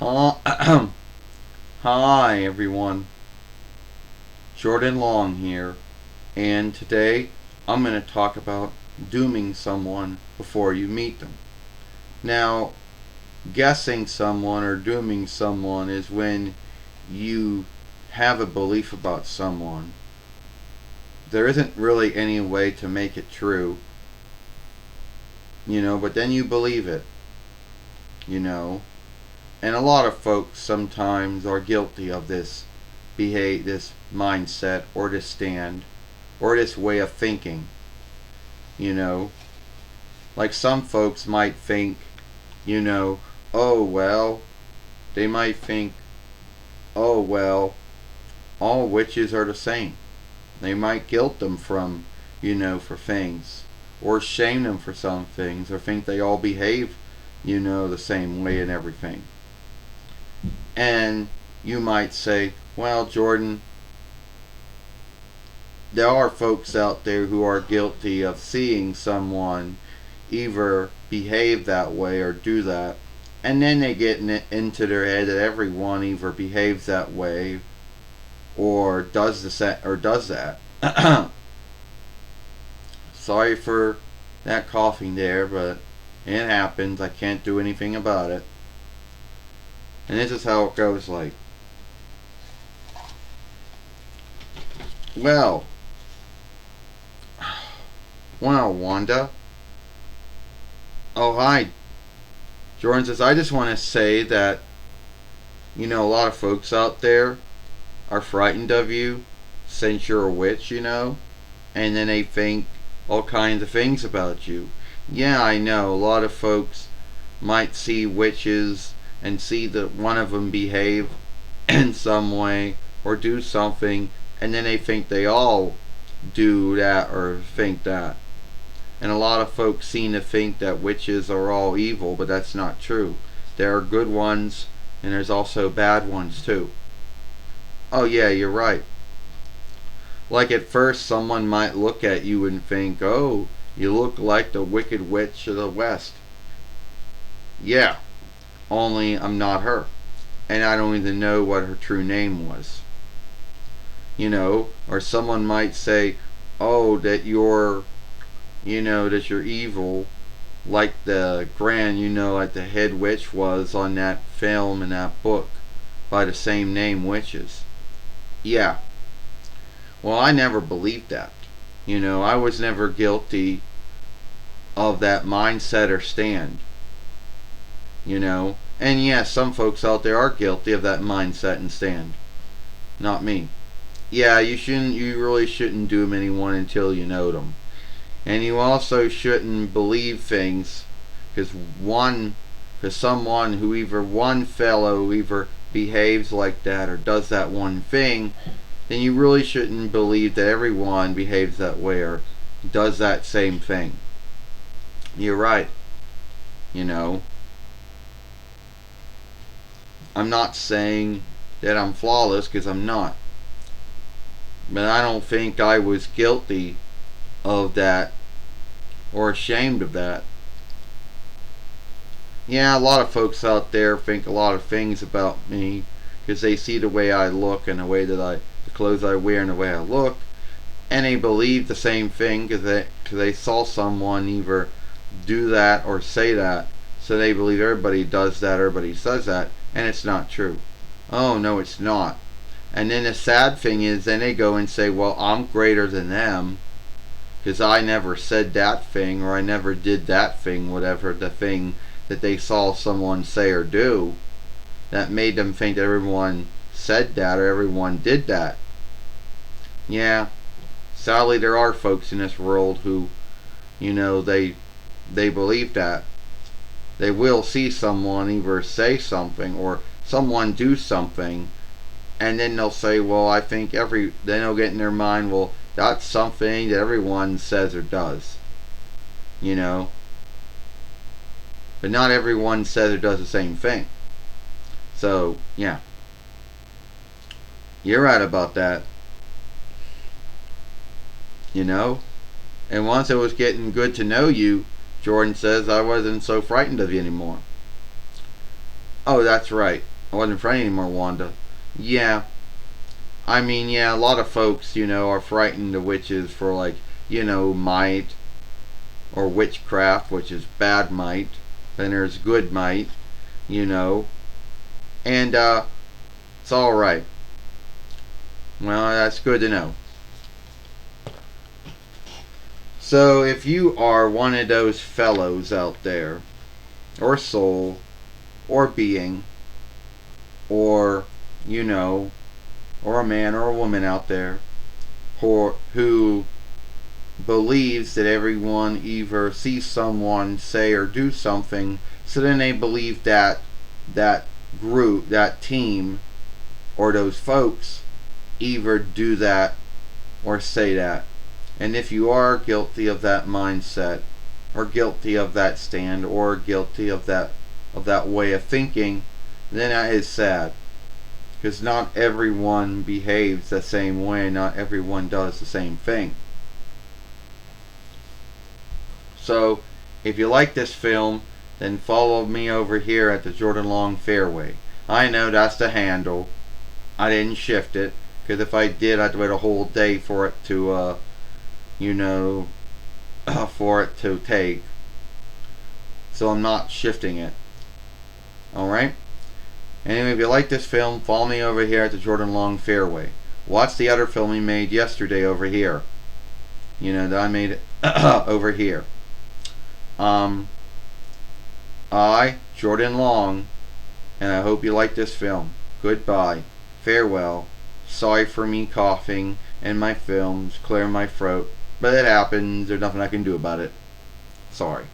Hi, Hi everyone, Jordan Long here, and today I'm going to talk about dooming someone before you meet them. Now, guessing someone or dooming someone is when you have a belief about someone. There isn't really any way to make it true, but then you believe it, you know. And a lot of folks sometimes are guilty of this mindset or this stand or this way of thinking, you know. Like some folks might think, you know, oh well, they might think, oh well, all witches are the same. They might guilt them for things, or shame them for some things, or think they all behave, the same way and everything. And you might say, well, Jordan, there are folks out there who are guilty of seeing someone either behave that way or do that, and then they get into their head that everyone either behaves that way or does that. Sorry for that coughing there, but it happens. I can't do anything about it. And this is how it goes. Well, Wanda. Oh, hi. Jordan says, I just want to say that, a lot of folks out there are frightened of you since you're a witch, and then they think all kinds of things about you. Yeah, I know. A lot of folks might see witches and see that one of them behave in some way or do something, and then they think they all do that or think that. And a lot of folks seem to think that witches are all evil, but that's not true. There are good ones, and there's also bad ones too. Oh yeah, you're right. Like at first someone might look at you and think, oh, you look like the Wicked Witch of the West. Yeah, only I'm not her. And I don't even know what her true name was. Or someone might say, oh, that you're evil, like the like the head witch was on that film and that book by the same name witches. Yeah. Well, I never believed that. I was never guilty of that mindset or stand. And yeah, some folks out there are guilty of that mindset and stand. Not me. Yeah, you really shouldn't doom anyone until you know them. And you also shouldn't believe things because someone who either behaves like that or does that one thing, then you really shouldn't believe that everyone behaves that way or does that same thing. You're right. I'm not saying that I'm flawless because I'm not. But I don't think I was guilty of that or ashamed of that. Yeah, a lot of folks out there think a lot of things about me because they see the way I look and the clothes I wear and the way I look, and they believe the same thing because they saw someone either do that or say that, so they believe everybody does that, everybody says that, and it's not true. Oh no, it's not. And then the sad thing is, then they go and say, well, I'm greater than them because I never said that thing or I never did that thing, whatever the thing that they saw someone say or do that made them think that everyone said that or everyone did that. Yeah, sadly there are folks in this world who, they believe that. They will see someone either say something or someone do something, and then they'll say, well, then they'll get in their mind, well, that's something that everyone says or does. But not everyone says or does the same thing. So, yeah. You're right about that. And once it was getting good to know you, Jordan says, I wasn't so frightened of you anymore. Oh, that's right. I wasn't afraid anymore, Wanda. Yeah, I mean, yeah, a lot of folks, are frightened of witches for, like, might, or witchcraft, which is bad might. Then there's good might, you know. And, it's alright. Well, that's good to know. So, if you are one of those fellows out there, or soul, or being, or, or a man or a woman out there who believes that everyone either sees someone say or do something, so then they believe that that group, that team, or those folks either do that or say that. And if you are guilty of that mindset, or guilty of that stand, or guilty of that way of thinking, then that is sad. Because not everyone behaves the same way, not everyone does the same thing. So, if you like this film, then follow me over here at the Jordan Long Fairway. I know that's the handle. I didn't shift it, because if I did, I'd wait a whole day for it to, for it to take. So I'm not shifting it. Alright? Anyway, if you like this film, follow me over here at the Jordan Long Fairway. Watch the other film we made yesterday over here. That I made over here. I, Jordan Long, and I hope you like this film. Goodbye. Farewell. Sorry for me coughing and my films clearing my throat, but it happens. There's nothing I can do about it. Sorry.